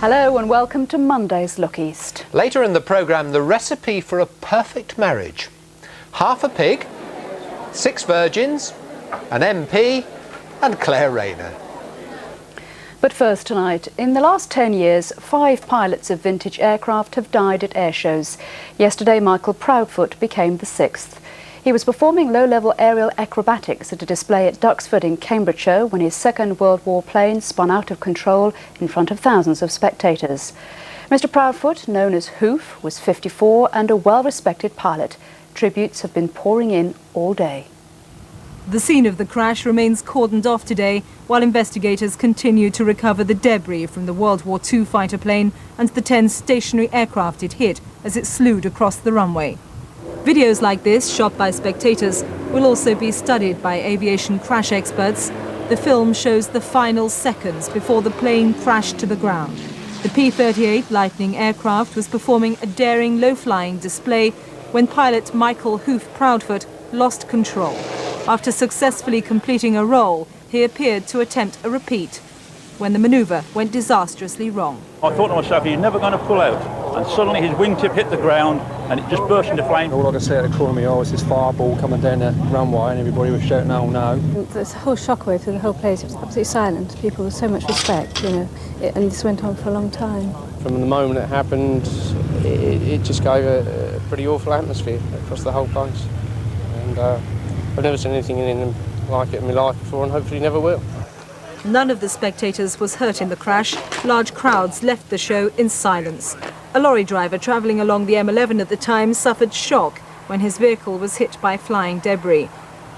Hello and welcome to Monday's Look East. Later in the programme, the recipe for a perfect marriage. Half a pig, 6 virgins, an MP and Claire Rayner. But first tonight, in the last 10 years, 5 pilots of vintage aircraft have died at air shows. Yesterday, Michael Proudfoot became the 6th. He was performing low-level aerial acrobatics at a display at Duxford in Cambridgeshire when his Second World War plane spun out of control in front of thousands of spectators. Mr. Proudfoot, known as Hoof, was 54 and a well-respected pilot. Tributes have been pouring in all day. The scene of the crash remains cordoned off today while investigators continue to recover the debris from the World War II fighter plane and the 10 stationary aircraft it hit as it slewed across the runway. Videos like this, shot by spectators, will also be studied by aviation crash experts. The film shows the final seconds before the plane crashed to the ground. The P-38 Lightning aircraft was performing a daring low-flying display when pilot Michael Hoof Proudfoot lost control. After successfully completing a roll, he appeared to attempt a repeat when the manoeuvre went disastrously wrong. I thought to myself, he's never going to pull out. And suddenly his wingtip hit the ground and it just burst into flame. All I could see at the corner of my eye was this fireball coming down the runway and everybody was shouting, "Oh no." There's a whole shockwave through the whole place. It was absolutely silent. People with so much respect, you know, and this went on for a long time. From the moment it happened, it just gave a pretty awful atmosphere across the whole place. And I've never seen anything like it in my life before and hopefully never will. None of the spectators was hurt in the crash. Large crowds left the show in silence. A lorry driver travelling along the M11 at the time suffered shock when his vehicle was hit by flying debris.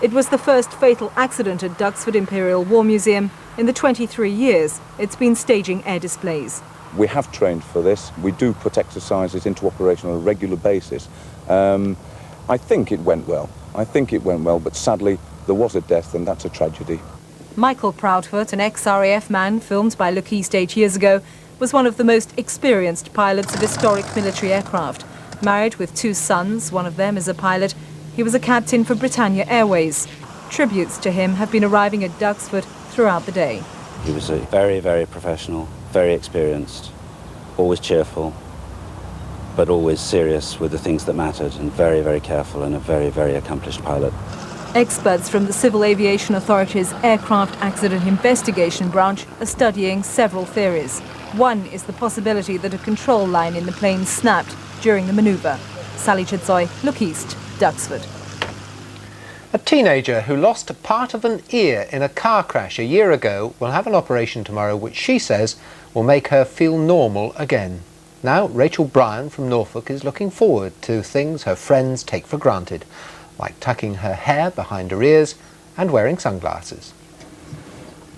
It was the first fatal accident at Duxford Imperial War Museum in the 23 years it's been staging air displays. We have trained for this. We do put exercises into operation on a regular basis. I think it went well. But sadly there was a death and that's a tragedy. Michael Proudfoot, an ex-RAF man filmed by Look East 8 years ago, was one of the most experienced pilots of historic military aircraft. Married with 2 sons, one of them is a pilot, he was a captain for Britannia Airways. Tributes to him have been arriving at Duxford throughout the day. He was a very, very professional, very experienced, always cheerful, but always serious with the things that mattered, and very, very careful, and a very, very accomplished pilot. Experts from the Civil Aviation Authority's Aircraft Accident Investigation Branch are studying several theories. One is the possibility that a control line in the plane snapped during the manoeuvre. Sally Chitsoy, Look East, Duxford. A teenager who lost a part of an ear in a car crash a year ago will have an operation tomorrow which she says will make her feel normal again. Now, Rachel Bryan from Norfolk is looking forward to things her friends take for granted, like tucking her hair behind her ears and wearing sunglasses.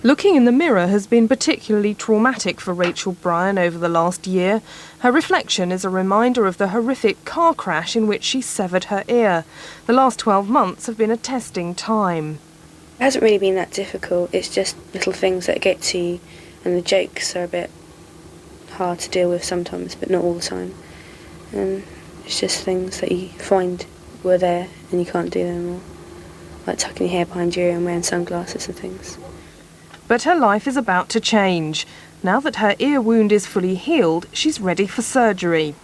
Looking in the mirror has been particularly traumatic for Rachel Bryan over the last year. Her reflection is a reminder of the horrific car crash in which she severed her ear. The last 12 months have been a testing time. It hasn't really been that difficult, it's just little things that get to you, and the jokes are a bit hard to deal with sometimes, but not all the time. And it's just things that you find were there and you can't do them anymore, like tucking your hair behind your ear and wearing sunglasses and things. But her life is about to change. Now that her ear wound is fully healed, she's ready for surgery.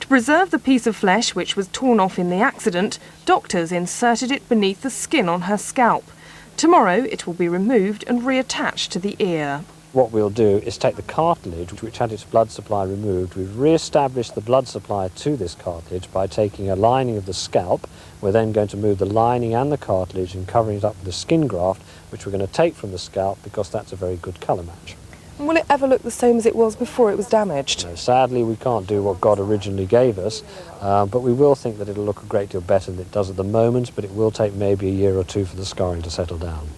To preserve the piece of flesh which was torn off in the accident, doctors inserted it beneath the skin on her scalp. Tomorrow it will be removed and reattached to the ear. What we'll do is take the cartilage, which had its blood supply removed. We've re-established the blood supply to this cartilage by taking a lining of the scalp. We're then going to move the lining and the cartilage and covering it up with a skin graft, which we're going to take from the scalp because that's a very good colour match. Will it ever look the same as it was before it was damaged? No, sadly, we can't do what God originally gave us, but we will think that it'll look a great deal better than it does at the moment, but it will take maybe a year or 2 for the scarring to settle down.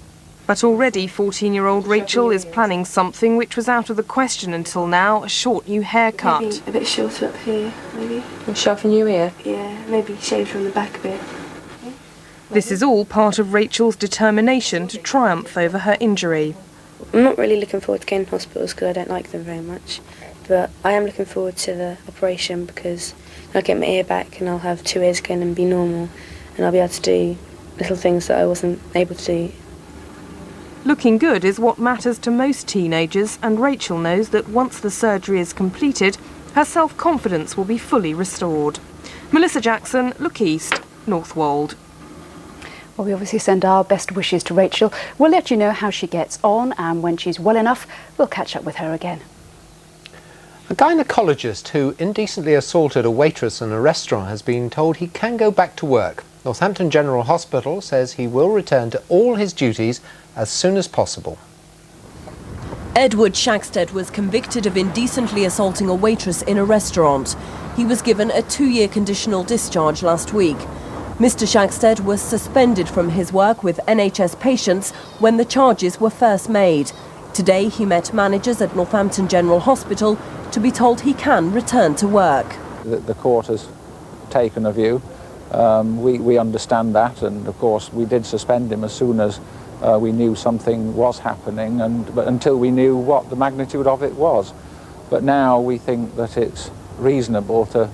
But already 14-year-old Rachel is planning something which was out of the question until now, a short new haircut. Maybe a bit shorter up here, maybe. And shove a new ear? Yeah, maybe shaved from the back a bit. This is all part of Rachel's determination to triumph over her injury. I'm not really looking forward to going to hospitals because I don't like them very much, but I am looking forward to the operation because I'll get my ear back and I'll have 2 ears again and be normal, and I'll be able to do little things that I wasn't able to do Looking good is what matters to most teenagers, and Rachel knows that once the surgery is completed, her self-confidence will be fully restored. Melissa Jackson, Look East, North Wold. Well, we obviously send our best wishes to Rachel. We'll let you know how she gets on, and when she's well enough, we'll catch up with her again. A gynecologist who indecently assaulted a waitress in a restaurant has been told he can go back to work. Northampton General Hospital says he will return to all his duties as soon as possible. Edward Shackstead was convicted of indecently assaulting a waitress in a restaurant. He was given a 2-year conditional discharge last week. Mr. Shackstead was suspended from his work with NHS patients when the charges were first made. Today he met managers at Northampton General Hospital to be told he can return to work. The court has taken a view. We understand that, and of course we did suspend him as soon as we knew something was happening, but until we knew what the magnitude of it was. But now we think that it's reasonable to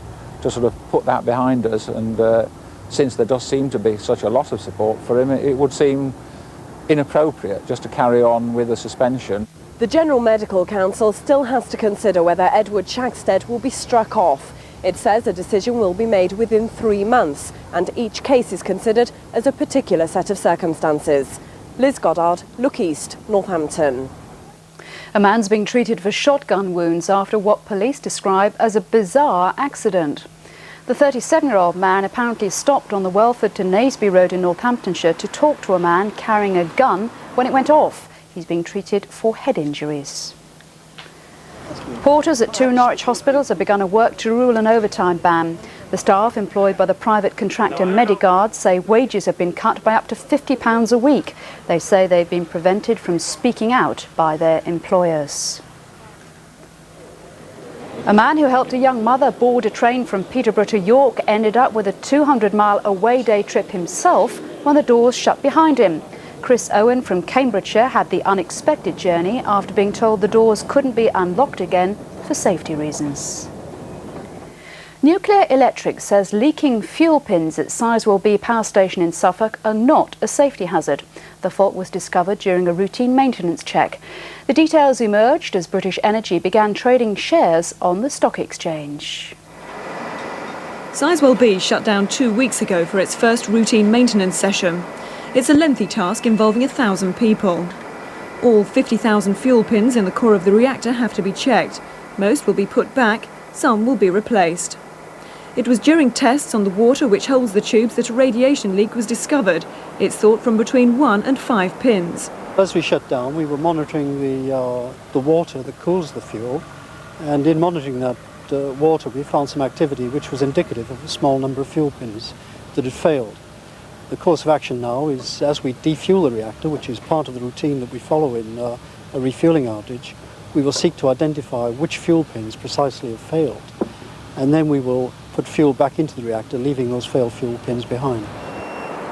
sort of put that behind us, and since there does seem to be such a lot of support for him, it would seem inappropriate just to carry on with a suspension. The General Medical Council still has to consider whether Edward Shackstead will be struck off. It says a decision will be made within 3 months, and each case is considered as a particular set of circumstances. Liz Goddard, Look East, Northampton. A man's being treated for shotgun wounds after what police describe as a bizarre accident. The 37-year-old man apparently stopped on the Welford to Naseby Road in Northamptonshire to talk to a man carrying a gun when it went off. He's being treated for head injuries. Porters at 2 Norwich hospitals have begun a work to rule an overtime ban. The staff employed by the private contractor Medigard say wages have been cut by up to £50 a week. They say they've been prevented from speaking out by their employers. A man who helped a young mother board a train from Peterborough to York ended up with a 200-mile away day trip himself when the doors shut behind him. Chris Owen from Cambridgeshire had the unexpected journey after being told the doors couldn't be unlocked again for safety reasons. Nuclear Electric says leaking fuel pins at Sizewell B power station in Suffolk are not a safety hazard. The fault was discovered during a routine maintenance check. The details emerged as British Energy began trading shares on the stock exchange. Sizewell B shut down 2 weeks ago for its first routine maintenance session. It's a lengthy task involving 1,000 people. All 50,000 fuel pins in the core of the reactor have to be checked. Most will be put back, some will be replaced. It was during tests on the water which holds the tubes that a radiation leak was discovered. It's thought from between 1 and 5 pins. As we shut down, we were monitoring the water that cools the fuel, and in monitoring that water we found some activity which was indicative of a small number of fuel pins that had failed. The course of action now is, as we defuel the reactor, which is part of the routine that we follow in a refueling outage, we will seek to identify which fuel pins precisely have failed, and then we will put fuel back into the reactor, leaving those failed fuel pins behind.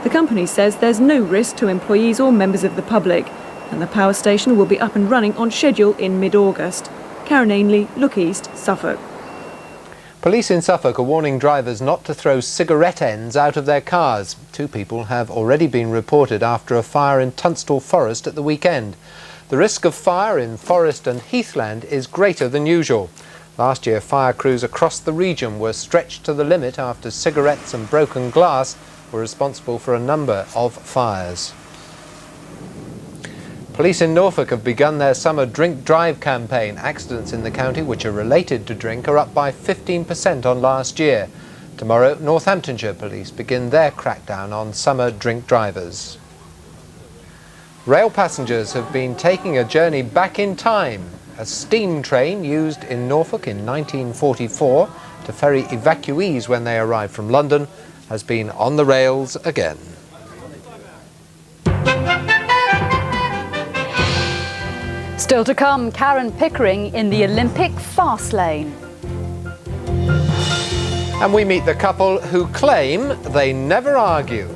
The company says there's no risk to employees or members of the public, and the power station will be up and running on schedule in mid-August. Karen Ainley, Look East, Suffolk. Police in Suffolk are warning drivers not to throw cigarette ends out of their cars. 2 people have already been reported after a fire in Tunstall Forest at the weekend. The risk of fire in Forest and Heathland is greater than usual. Last year, fire crews across the region were stretched to the limit after cigarettes and broken glass were responsible for a number of fires. Police in Norfolk have begun their summer drink drive campaign. Accidents in the county which are related to drink are up by 15% on last year. Tomorrow, Northamptonshire police begin their crackdown on summer drink drivers. Rail passengers have been taking a journey back in time. A steam train used in Norfolk in 1944 to ferry evacuees when they arrived from London has been on the rails again. Still to come, Karen Pickering in the Olympic fast lane. And we meet the couple who claim they never argue.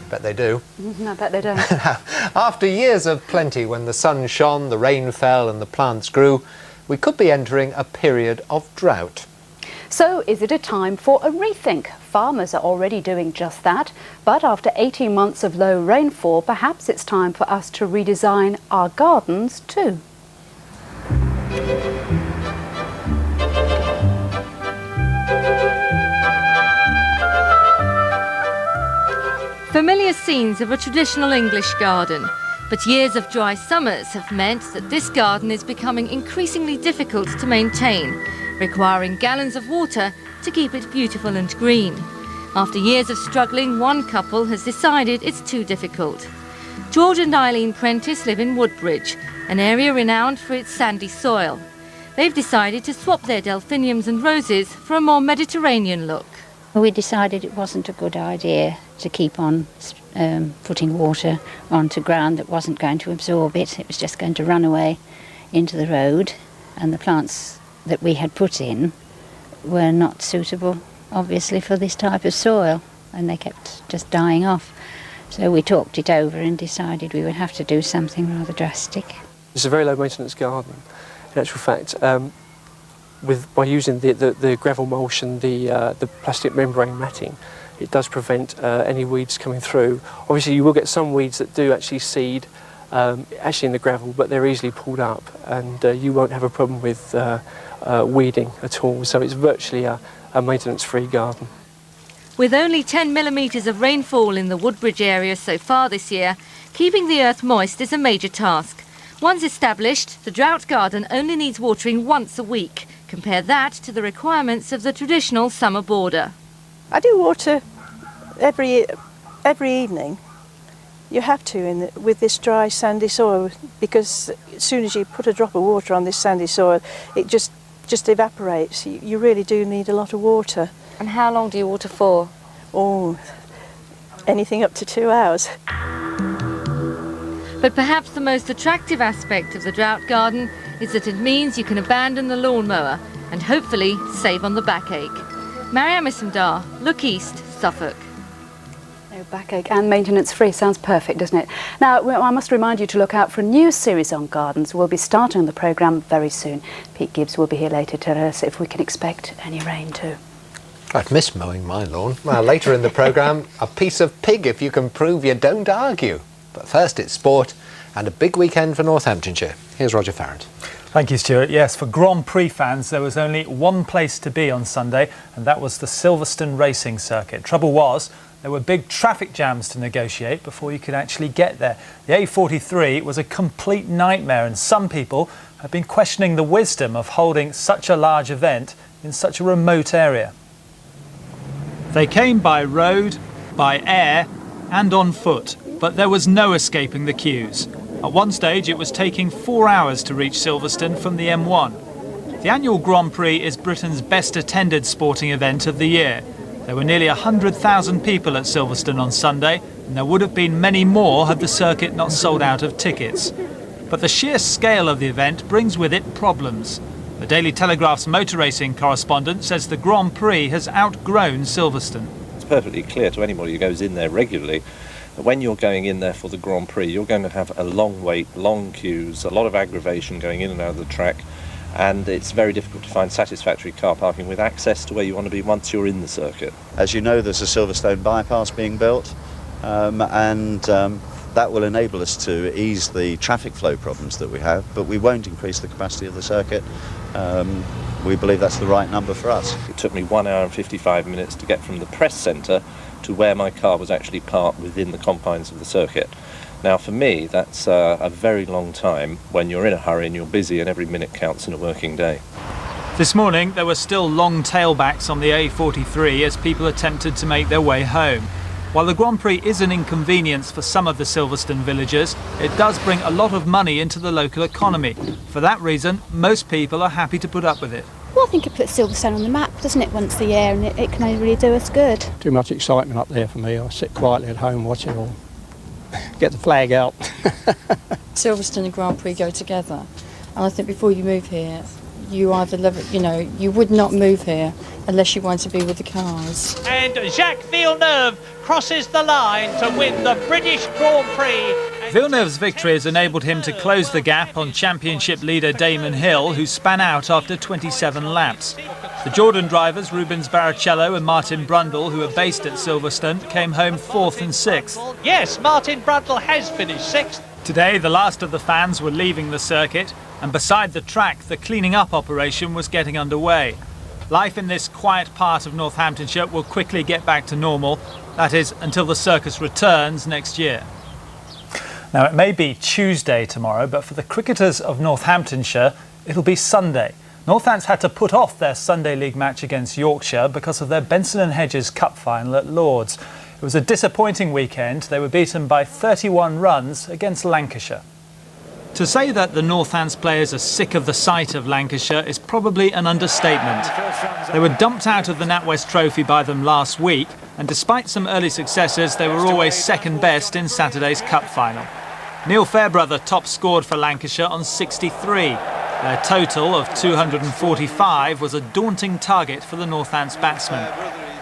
Bet they do. I bet they don't. After years of plenty when the sun shone, the rain fell and the plants grew, we could be entering a period of drought. So is it a time for a rethink? Farmers are already doing just that, but after 18 months of low rainfall, perhaps it's time for us to redesign our gardens too. Familiar scenes of a traditional English garden, but years of dry summers have meant that this garden is becoming increasingly difficult to maintain, requiring gallons of water to keep it beautiful and green. After years of struggling, one couple has decided it's too difficult. George and Eileen Prentice live in Woodbridge, an area renowned for its sandy soil. They've decided to swap their delphiniums and roses for a more Mediterranean look. We decided it wasn't a good idea to keep on putting water onto ground that wasn't going to absorb it. It was just going to run away into the road, and the plants that we had put in were not suitable, obviously, for this type of soil, and they kept just dying off. So we talked it over and decided we would have to do something rather drastic. It's a very low maintenance garden. In actual fact, by using the gravel mulch and the plastic membrane matting, it does prevent any weeds coming through. Obviously you will get some weeds that do actually seed actually in the gravel, but they're easily pulled up, and you won't have a problem with weeding at all. So it's virtually a maintenance-free garden. With only 10 millimetres of rainfall in the Woodbridge area so far this year, keeping the earth moist is a major task. Once established, the drought garden only needs watering once a week. Compare that to the requirements of the traditional summer border. I do water every evening. You have to with this dry sandy soil, because as soon as you put a drop of water on this sandy soil, it just evaporates. You really do need a lot of water. And how long do you water for? Oh, anything up to 2 hours. But perhaps the most attractive aspect of the drought garden is that it means you can abandon the lawnmower and hopefully save on the backache. Mariam Ismdar, Look East, Suffolk. No backache and maintenance free. Sounds perfect, doesn't it? Now, I must remind you to look out for a new series on gardens. We'll be starting the programme very soon. Pete Gibbs will be here later to tell us if we can expect any rain too. I'd miss mowing my lawn. Well, later in the programme, a piece of pig if you can prove you don't argue. But first it's sport and a big weekend for Northamptonshire. Here's Roger Farrant. Thank you, Stuart. Yes, for Grand Prix fans, there was only one place to be on Sunday, and that was the Silverstone racing circuit. Trouble was, there were big traffic jams to negotiate before you could actually get there. The A43 was a complete nightmare, and some people have been questioning the wisdom of holding such a large event in such a remote area. They came by road, by air, and on foot, but there was no escaping the queues. At one stage, it was taking 4 hours to reach Silverstone from the M1. The annual Grand Prix is Britain's best attended sporting event of the year. There were nearly 100,000 people at Silverstone on Sunday, and there would have been many more had the circuit not sold out of tickets. But the sheer scale of the event brings with it problems. The Daily Telegraph's motor racing correspondent says the Grand Prix has outgrown Silverstone. It's perfectly clear to anybody who goes in there regularly that when you're going in there for the Grand Prix, you're going to have a long wait, long queues, a lot of aggravation going in and out of the track, and it's very difficult to find satisfactory car parking with access to where you want to be once you're in the circuit. As you know, there's a Silverstone bypass being built, and that will enable us to ease the traffic flow problems that we have, but we won't increase the capacity of the circuit. We believe that's the right number for us. It took me 1 hour and 55 minutes to get from the press centre to where my car was actually parked within the confines of the circuit. Now for me, that's a very long time when you're in a hurry and you're busy and every minute counts in a working day. This morning there were still long tailbacks on the A43 as people attempted to make their way home. While the Grand Prix is an inconvenience for some of the Silverstone villagers, it does bring a lot of money into the local economy. For that reason, most people are happy to put up with it. Well, I think it puts Silverstone on the map, doesn't it, once a year, and it can only really do us good. Too much excitement up there for me. I sit quietly at home, watch it all. Get the flag out. Silverstone and Grand Prix go together, and I think before you move here, you either love it, you would not move here unless you want to be with the cars. And Jacques Villeneuve crosses the line to win the British Grand Prix Villeneuve's victory has enabled him to close the gap on championship leader Damon Hill, who span out after 27 laps. The Jordan drivers, Rubens Barrichello and Martin Brundle, who are based at Silverstone, came home 4th and 6th. Yes, Martin Brundle has finished 6th. Today, the last of the fans were leaving the circuit, and beside the track, the cleaning up operation was getting underway. Life in this quiet part of Northamptonshire will quickly get back to normal, that is, until the circus returns next year. Now, it may be Tuesday tomorrow, but for the cricketers of Northamptonshire, it'll be Sunday. Northants had to put off their Sunday League match against Yorkshire because of their Benson and Hedges Cup final at Lord's. It was a disappointing weekend. They were beaten by 31 runs against Lancashire. To say that the Northants players are sick of the sight of Lancashire is probably an understatement. They were dumped out of the NatWest Trophy by them last week, and despite some early successes, they were always second best in Saturday's Cup final. Neil Fairbrother top scored for Lancashire on 63. Their total of 245 was a daunting target for the Northants batsmen.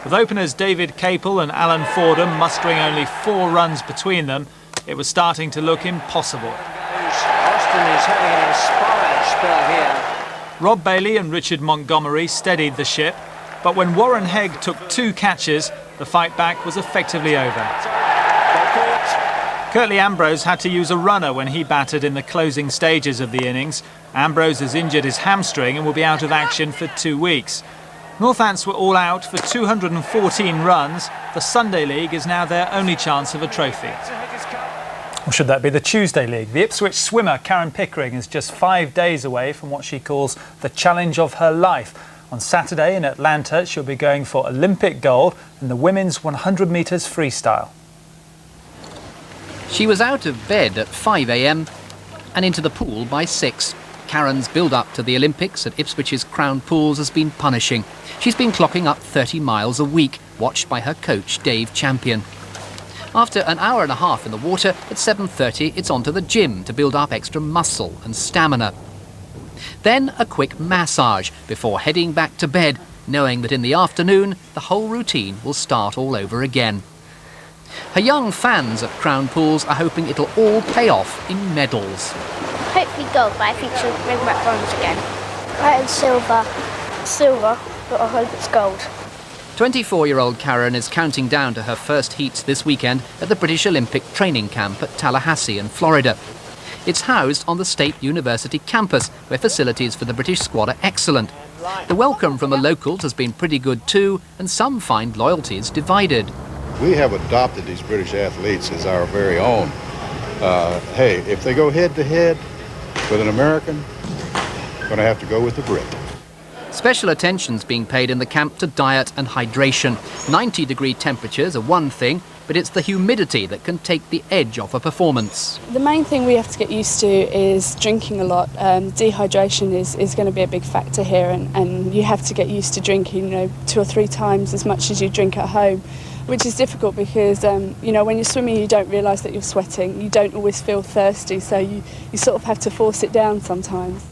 With openers David Capel and Alan Fordham mustering only 4 runs between them, it was starting to look impossible. Austin is having an inspired spell here. Rob Bailey and Richard Montgomery steadied the ship, but when Warren Hegg took 2 catches, the fight back was effectively over. Curtly Ambrose had to use a runner when he batted in the closing stages of the innings. Ambrose has injured his hamstring and will be out of action for 2 weeks. Northants were all out for 214 runs. The Sunday League is now their only chance of a trophy. Or should that be the Tuesday League? The Ipswich swimmer Karen Pickering is just 5 days away from what she calls the challenge of her life. On Saturday in Atlanta, she'll be going for Olympic gold in the women's 100 metres freestyle. She was out of bed at 5 a.m. and into the pool by 6. Karen's build-up to the Olympics at Ipswich's Crown Pools has been punishing. She's been clocking up 30 miles a week, watched by her coach Dave Champion. After an hour and a half in the water, at 7:30 it's on to the gym to build up extra muscle and stamina. Then a quick massage before heading back to bed, knowing that in the afternoon the whole routine will start all over again. Her young fans at Crown Pools are hoping it'll all pay off in medals. Hopefully gold, but I think she'll bring back bronze again. Right, and silver. Silver, but I hope it's gold. 24-year-old Karen is counting down to her first heats this weekend at the British Olympic training camp at Tallahassee in Florida. It's housed on the State University campus, where facilities for the British squad are excellent. The welcome from the locals has been pretty good too, and some find loyalties divided. We have adopted these British athletes as our very own. Hey, if they go head-to-head with an American, going to have to go with the Brit. Special attention's being paid in the camp to diet and hydration. 90-degree temperatures are one thing, but it's the humidity that can take the edge off a performance. The main thing we have to get used to is drinking a lot. Dehydration is going to be a big factor here, and you have to get used to drinking 2 or 3 times as much as you drink at home, which is difficult because when you're swimming you don't realise that you're sweating. You don't always feel thirsty, so you sort of have to force it down sometimes.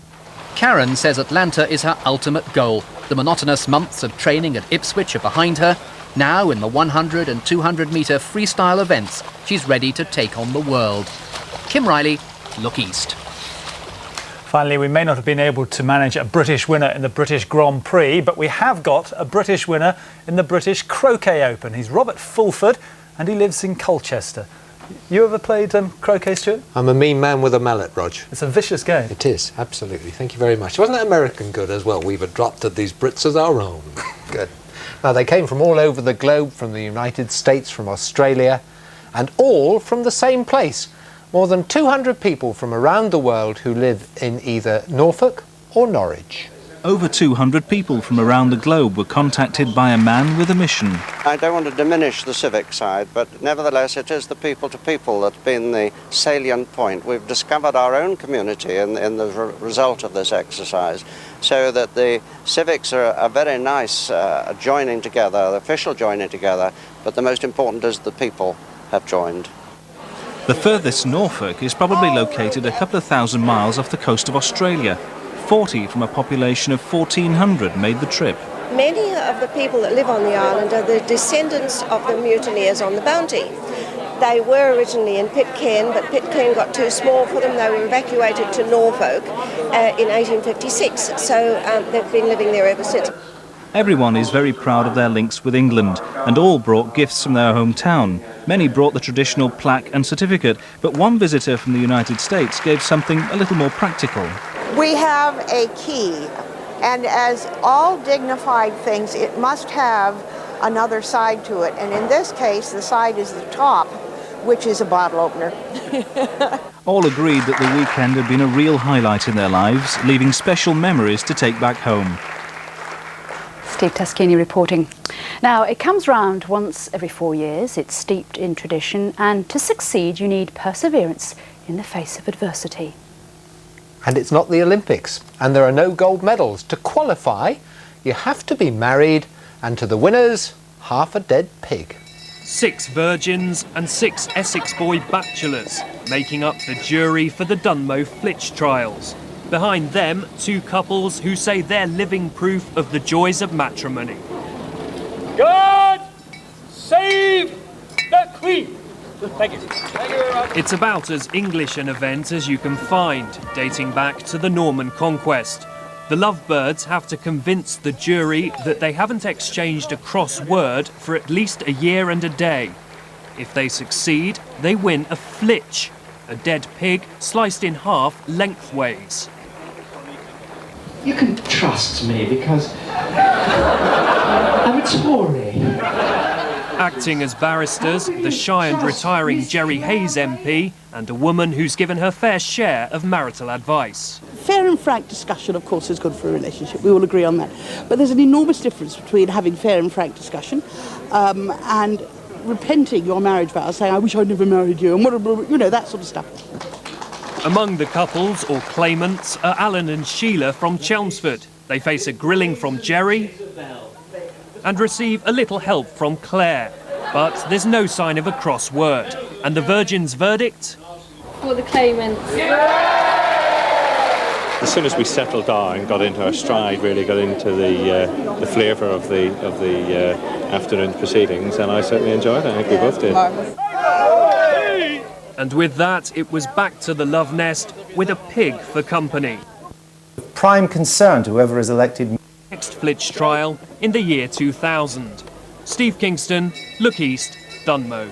Karen says Atlanta is her ultimate goal. The monotonous months of training at Ipswich are behind her. Now, in the 100 and 200 metre freestyle events, she's ready to take on the world. Kim Riley, Look East. Finally, we may not have been able to manage a British winner in the British Grand Prix, but we have got a British winner in the British Croquet Open. He's Robert Fulford, and he lives in Colchester. You ever played croquet, Stuart? I'm a mean man with a mallet, Rog. It's a vicious game. It is, absolutely. Thank you very much. Wasn't that American good as well? We've adopted these Brits as our own. Good. Now, they came from all over the globe, from the United States, from Australia, and all from the same place. More than 200 people from around the world who live in either Norfolk or Norwich. Over 200 people from around the globe were contacted by a man with a mission. I don't want to diminish the civic side, but nevertheless it is the people to people that's been the salient point. We've discovered our own community in the result of this exercise, so that the civics are a very nice joining together, the official joining together, but the most important is the people have joined. The furthest Norfolk is probably located a couple of thousand miles off the coast of Australia. 40 from a population of 1,400 made the trip. Many of the people that live on the island are the descendants of the mutineers on the Bounty. They were originally in Pitcairn, but Pitcairn got too small for them. They were evacuated to Norfolk in 1856, so they've been living there ever since. Everyone is very proud of their links with England, and all brought gifts from their hometown. Many brought the traditional plaque and certificate, but one visitor from the United States gave something a little more practical. We have a key, and as all dignified things, it must have another side to it, and in this case, the side is the top, which is a bottle opener. All agreed that the weekend had been a real highlight in their lives, leaving special memories to take back home. Steve Taschini reporting. Now, it comes round once every 4 years. It's steeped in tradition, and to succeed you need perseverance in the face of adversity. And it's not the Olympics, and there are no gold medals. To qualify, you have to be married, and to the winners, half a dead pig. 6 virgins and 6 Essex boy bachelors making up the jury for the Dunmow flitch trials. Behind them, 2 couples who say they're living proof of the joys of matrimony. God save the Queen! Thank you. Thank you very much. It's about as English an event as you can find, dating back to the Norman conquest. The lovebirds have to convince the jury that they haven't exchanged a cross word for at least a year and a day. If they succeed, they win a flitch, a dead pig sliced in half lengthways. You can trust me because I'm a Tory. Acting as barristers, the shy and retiring Jerry Hayes MP and a woman who's given her fair share of marital advice. Fair and frank discussion, of course, is good for a relationship. We all agree on that. But there's an enormous difference between having fair and frank discussion and repenting your marriage vows, saying, I wish I'd never married you, and you know, that sort of stuff. Among the couples or claimants are Alan and Sheila from Chelmsford. They face a grilling from Jerry and receive a little help from Claire. But there's no sign of a cross word. And the Virgin's verdict? For the claimants. As soon as we settled down, got into our stride, really got into the flavour of the afternoon proceedings, and I certainly enjoyed it. I think we both did. And with that, it was back to the love nest with a pig for company. Prime concern to whoever is elected. Next flitch trial in the year 2000. Steve Kingston, Look East, Dunmow.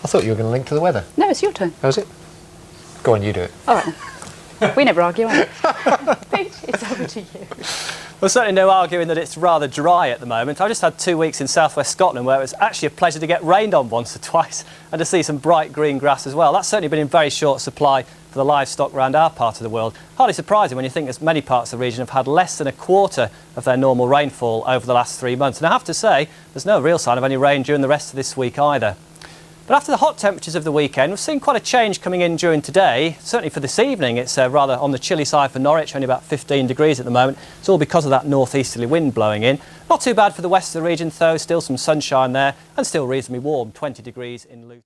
I thought you were going to link to the weather. No, it's your turn. Oh, is it? Go on, you do it. All right. We never argue, on it. Pete, it's over to you. Well, certainly no arguing that it's rather dry at the moment. I just had 2 weeks in southwest Scotland where it was actually a pleasure to get rained on once or twice and to see some bright green grass as well. That's certainly been in very short supply for the livestock around our part of the world. Hardly surprising when you think as many parts of the region have had less than a quarter of their normal rainfall over the last 3 months. And I have to say, there's no real sign of any rain during the rest of this week either. But after the hot temperatures of the weekend, we've seen quite a change coming in during today. Certainly for this evening, it's rather on the chilly side for Norwich, only about 15 degrees at the moment. It's all because of that northeasterly wind blowing in. Not too bad for the west of the region, though. Still some sunshine there and still reasonably warm, 20 degrees in Luton.